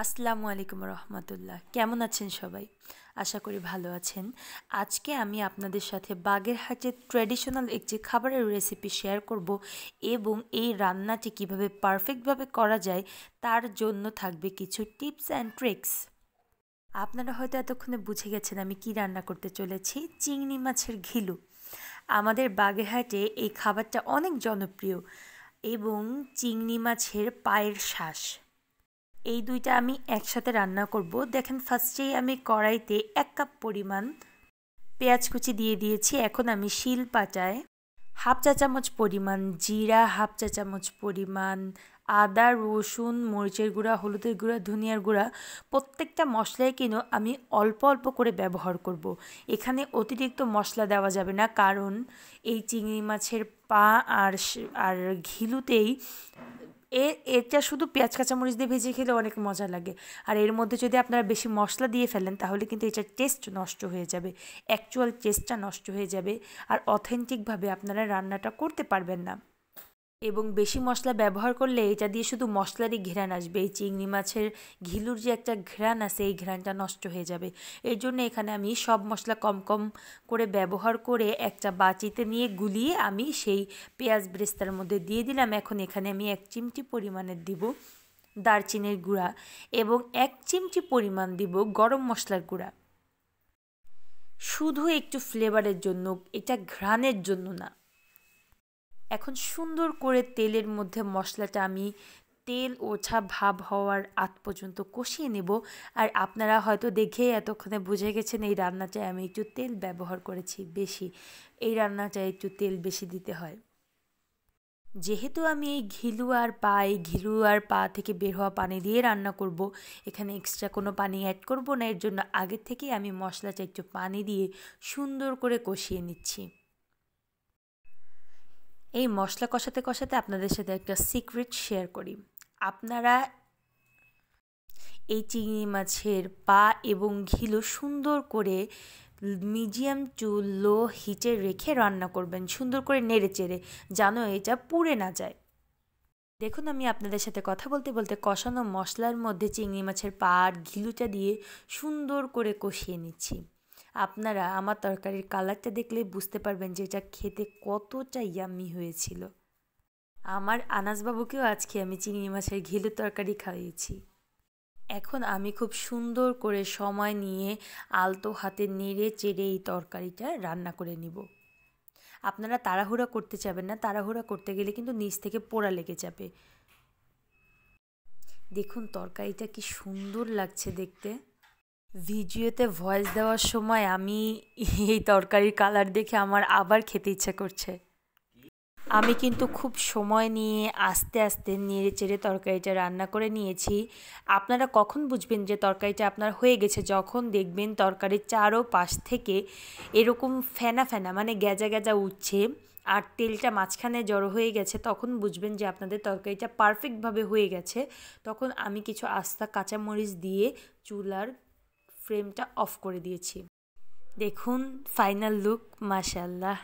আসসালামু আলাইকুম রহমতুল্লাহ। কেমন আছেন সবাই? আশা করি ভালো আছেন। আজকে আমি আপনাদের সাথে বাগেরহাটের ট্র্যাডিশনাল একটি খাবারের রেসিপি শেয়ার করব এবং এই রান্নাটি কিভাবে পারফেক্টভাবে করা যায় তার জন্য থাকবে কিছু টিপস অ্যান্ড ট্রিক্স। আপনারা হয়তো এতক্ষণে বুঝে গেছেন আমি কি রান্না করতে চলেছি। চিংড়ি মাছের ঘিলু। আমাদের বাগেরহাটে এই খাবারটা অনেক জনপ্রিয় এবং চিংড়ি মাছের পায়ের শ্বাস, এই দুইটা আমি একসাথে রান্না করব। দেখেন, ফার্স্টেই আমি কড়াইতে 1 কাপ পরিমাণ পেঁয়াজ কুচি দিয়ে দিয়েছি। এখন আমি শিল পাটায় হাফ চা চামচ পরিমাণ জিরা, হাফ চা চামচ পরিমাণ আদা, রসুন, মরিচের গুঁড়া, হলুদের গুঁড়া, ধনিয়ার গুঁড়া, প্রত্যেকটা মশলাই কিন্তু আমি অল্প অল্প করে ব্যবহার করব। এখানে অতিরিক্ত মশলা দেওয়া যাবে না, কারণ এই চিংড়ি মাছের পা আর ঘিলুতেই এটা শুধু পেঁয়াজ কাঁচামরিচ দিয়ে ভেজে খেলে অনেক মজা লাগে। আর এর মধ্যে যদি আপনারা বেশি মশলা দিয়ে ফেলেন তাহলে কিন্তু এটার টেস্ট নষ্ট হয়ে যাবে, অ্যাকচুয়াল টেস্টটা নষ্ট হয়ে যাবে, আর অথেন্টিকভাবে আপনারা রান্নাটা করতে পারবেন না। এবং বেশি মশলা ব্যবহার করলে এটা দিয়ে শুধু মশলারই ঘ্রাণ আসবে, এই চিংড়ি মাছের ঘিলুর যে একটা ঘ্রাণ আছে এই ঘ্রাণটা নষ্ট হয়ে যাবে। এর জন্য এখানে আমি সব মশলা কম কম করে ব্যবহার করে একটা বাটিতে নিয়ে গুলিয়ে আমি সেই পেঁয়াজ ব্রেস্তার মধ্যে দিয়ে দিলাম। এখন এখানে আমি 1 চিমটি পরিমাণের দিব দারচিনির গুঁড়া এবং 1 চিমটি পরিমাণ দিব গরম মশলার গুঁড়া, শুধু একটু ফ্লেভারের জন্য, এটা ঘ্রাণের জন্য না। এখন সুন্দর করে তেলের মধ্যে মশলাটা আমি তেল ওঠা ভাব হওয়ার আগ পর্যন্ত কষিয়ে নেব। আর আপনারা হয়তো দেখেই এতক্ষণে বুঝে গেছেন এই রান্নাটায় আমি একটু তেল ব্যবহার করেছি বেশি। এই রান্নাটায় একটু তেল বেশি দিতে হয়, যেহেতু আমি এই ঘিলু আর পা থেকে বের হওয়া পানি দিয়ে রান্না করব। এখানে এক্সট্রা কোনো পানি অ্যাড করব না। এর জন্য আগে থেকেই আমি মশলাটা একটু পানি দিয়ে সুন্দর করে কষিয়ে নিচ্ছি। এই মশলা কষাতে কষাতে আপনাদের সাথে একটা সিক্রেট শেয়ার করি। আপনারা এই চিংড়ি মাছের পা এবং ঘিলু সুন্দর করে মিডিয়াম টু লো হিটে রেখে রান্না করবেন, সুন্দর করে নেড়ে চেড়ে, যেন এটা পুড়ে না যায়। দেখুন, আমি আপনাদের সাথে কথা বলতে বলতে কষানো মশলার মধ্যে চিংড়ি মাছের পা আর ঘিলুটা দিয়ে সুন্দর করে কষিয়ে নিচ্ছি। আপনারা আমার তরকারির কালারটা দেখলে বুঝতে পারবেন যে এটা খেতে কতটা ইয়াম্মি হয়েছিল। আমার আনাসবাবুকেও আজকে আমি চিংড়ি মাছের ঘিলুর তরকারি খাইয়েছি। এখন আমি খুব সুন্দর করে সময় নিয়ে আলতো হাতে নেড়ে চেড়ে এই তরকারিটা রান্না করে নিব। আপনারা তাড়াহুড়া করতে যাবেন না, তাড়াহুড়া করতে গেলে কিন্তু নিচ থেকে পোড়া লেগে যাবে। দেখুন তরকারিটা কি সুন্দর লাগছে দেখতে। ভিডিওতে ভয়েস দেওয়ার সময় আমি এই তরকারির কালার দেখে আমার আবার খেতে ইচ্ছা করছে। আমি কিন্তু খুব সময় নিয়ে আস্তে আস্তে নেড়ে চেড়ে তরকারিটা রান্না করে নিয়েছি। আপনারা কখন বুঝবেন যে তরকারিটা আপনার হয়ে গেছে? যখন দেখবেন তরকারির চারো পাশ থেকে এরকম ফেনা ফেনা মানে গ্যাজা গ্যাজা উঠছে আর তেলটা মাঝখানে জড়ো হয়ে গেছে, তখন বুঝবেন যে আপনাদের তরকারিটা পারফেক্টভাবে হয়ে গেছে। তখন আমি কিছু আস্তা কাঁচামরিচ দিয়ে চুলার ফ্লেমটা অফ করে দিয়েছি। দেখুন ফাইনাল লুক, মাশাআল্লাহ।